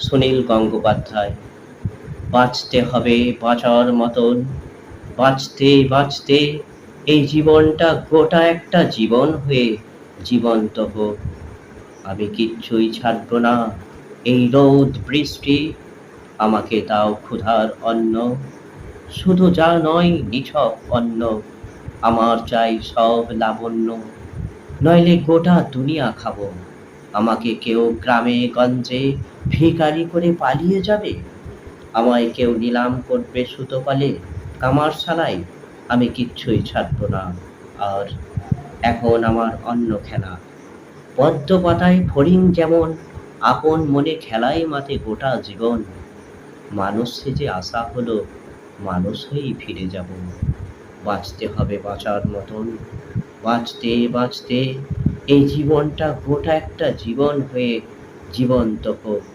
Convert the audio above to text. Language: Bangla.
সুনীল গঙ্গোপাধ্যায়। বাঁচতে হবে বাঁচার মতন, বাঁচতে বাঁচতে এই জীবনটা গোটা একটা জীবন হয়ে জীবন্ত হোক। আমি কিচ্ছুই ছাড়ব না, এই রোদ বৃষ্টি, আমাকে দাও ক্ষুধার অন্ন, শুধু যা নয় নিছক অন্ন, আমার চাই সব লাবণ্য, নইলে গোটা দুনিয়া খাবো। আমাকে কেউ গ্রামে গঞ্জে ভিখারি করে পালিয়ে যাবে, আমায় কেউ নিলাম করবে সুতোপালে কামারশালায়, আমি কিচ্ছুই ছাড়ব না। আর এখন আমার অন্য খেলা, পদ্ম পাতায় ফড়িং যেমন আপন মনে খেলায় মাতে গোটা জীবন, মানুষ সেজে আসা হলো, মানুষ হয়েই ফিরে যাব। বাঁচতে হবে বাঁচার মতন, বাঁচতে বাঁচতে এই জীবনটা গোটা একটা জীবন হয়ে জীবন্ত হোক।